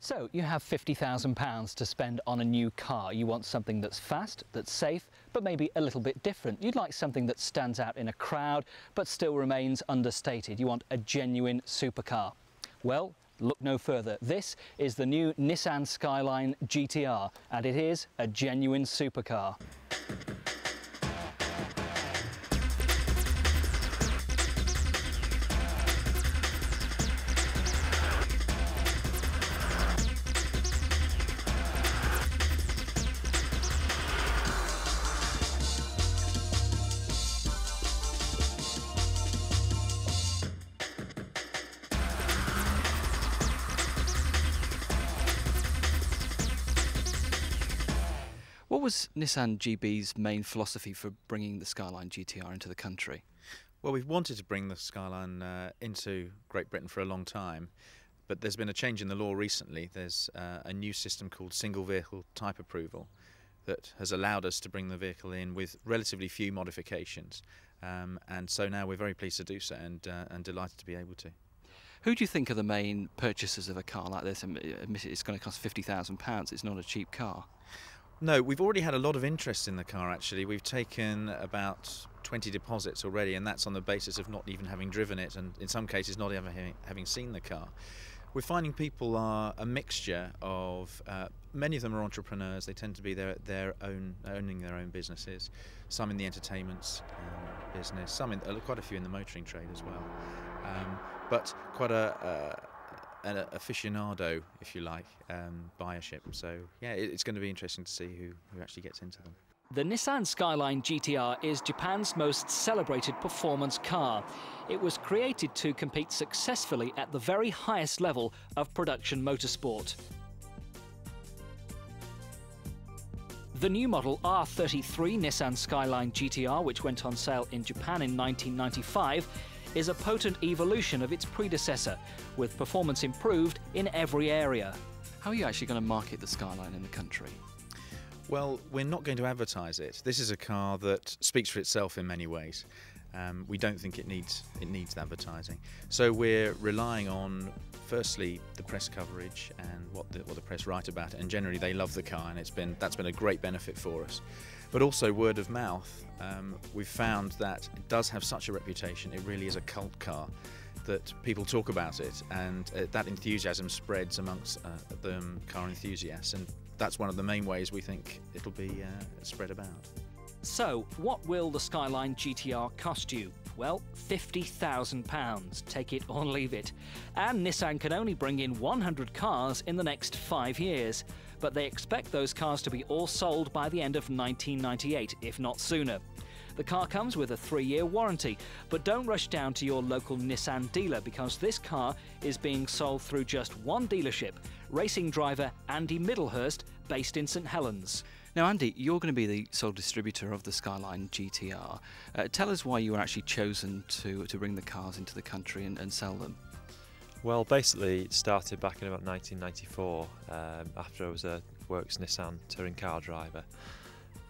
So you have £50,000 to spend on a new car. You want something that's fast, that's safe, but maybe a little bit different. You'd like something that stands out in a crowd, but still remains understated. You want a genuine supercar. Well, look no further. This is the new Nissan Skyline GTR, and it is a genuine supercar. What was Nissan GB's main philosophy for bringing the Skyline GTR into the country? Well, we've wanted to bring the Skyline into Great Britain for a long time, but there's been a change in the law recently. There's a new system called single vehicle type approval that has allowed us to bring the vehicle in with relatively few modifications, and so now we're very pleased to do so and delighted to be able to. Who do you think are the main purchasers of a car like this? Admit it's going to cost £50,000. It's not a cheap car. No, we've already had a lot of interest in the car actually. We've taken about 20 deposits already, and that's on the basis of not even having driven it, and in some cases not ever having seen the car. We're finding people are a mixture of, many of them are entrepreneurs. They tend to be owning their own businesses, some in the entertainment business, quite a few in the motoring trade as well, but quite an aficionado, if you like, buyership. So yeah, it's going to be interesting to see who actually gets into them. The Nissan Skyline GTR is Japan's most celebrated performance car. It was created to compete successfully at the very highest level of production motorsport. The new model R33 Nissan Skyline GTR, which went on sale in Japan in 1995, is a potent evolution of its predecessor, with performance improved in every area. How are you actually going to market the Skyline in the country? Well, we're not going to advertise it. This is a car that speaks for itself in many ways. We don't think it needs advertising. So we're relying on, firstly, the press coverage and what the press write about it. And generally, they love the car, and that's been a great benefit for us. But also word of mouth. We've found that it does have such a reputation. It really is a cult car, that people talk about it, and that enthusiasm spreads amongst the car enthusiasts, and that's one of the main ways we think it'll be spread about. So, what will the Skyline GTR cost you? Well, £50,000. Take it or leave it. And Nissan can only bring in 100 cars in the next 5 years. But they expect those cars to be all sold by the end of 1998, if not sooner. The car comes with a 3-year warranty, but don't rush down to your local Nissan dealer, because this car is being sold through just one dealership, racing driver Andy Middlehurst, based in St Helens. Now, Andy, you're going to be the sole distributor of the Skyline GTR. Tell us why you were actually chosen to bring the cars into the country and sell them. Well, basically it started back in about 1994, after I was a works Nissan touring car driver,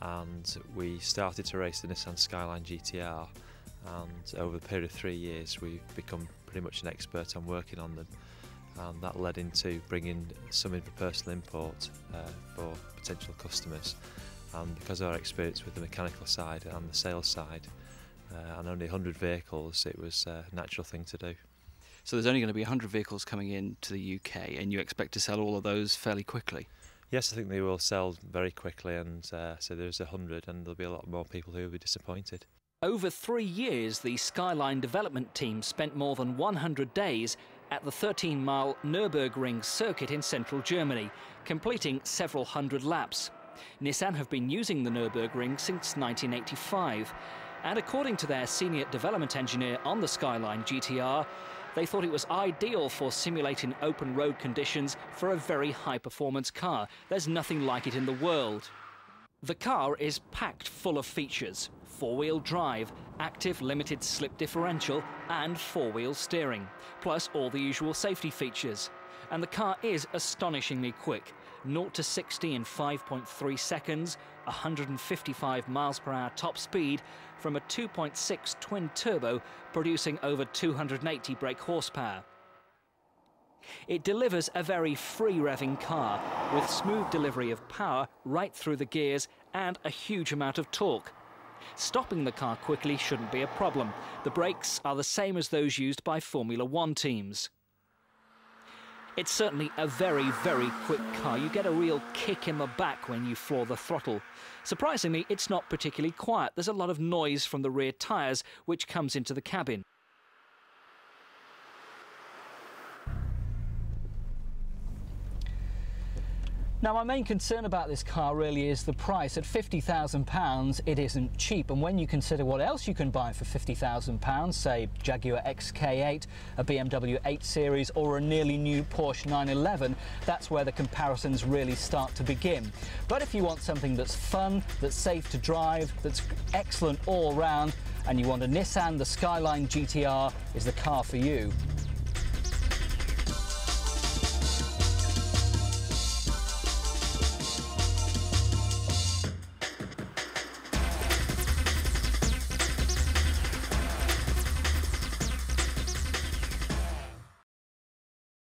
and we started to race the Nissan Skyline GTR, and over the period of 3 years we've become pretty much an expert on working on them, and that led into bringing some in for personal import for potential customers. And because of our experience with the mechanical side and the sales side, and only 100 vehicles, it was a natural thing to do. So there's only going to be 100 vehicles coming in to the UK, and you expect to sell all of those fairly quickly? Yes, I think they will sell very quickly, and so there's 100, and there'll be a lot more people who will be disappointed. Over 3 years, the Skyline development team spent more than 100 days at the 13-mile Nürburgring circuit in central Germany, completing several hundred laps. Nissan have been using the Nürburgring since 1985, and according to their senior development engineer on the Skyline GTR, they thought it was ideal for simulating open road conditions for a very high-performance car. There's nothing like it in the world. The car is packed full of features: 4-wheel drive, active limited slip differential and 4-wheel steering, plus all the usual safety features. And the car is astonishingly quick. 0 to 60 in 5.3 seconds, 155 miles per hour top speed from a 2.6 twin turbo producing over 280 brake horsepower. It delivers a very free-revving car with smooth delivery of power right through the gears and a huge amount of torque. Stopping the car quickly shouldn't be a problem. The brakes are the same as those used by Formula One teams. It's certainly a very, very quick car. You get a real kick in the back when you floor the throttle. Surprisingly, it's not particularly quiet. There's a lot of noise from the rear tyres, which comes into the cabin. Now, my main concern about this car really is the price. At £50,000, it isn't cheap. And when you consider what else you can buy for £50,000, say Jaguar XK8, a BMW 8 Series, or a nearly new Porsche 911, that's where the comparisons really start to begin. But if you want something that's fun, that's safe to drive, that's excellent all round, and you want a Nissan, the Skyline GTR is the car for you.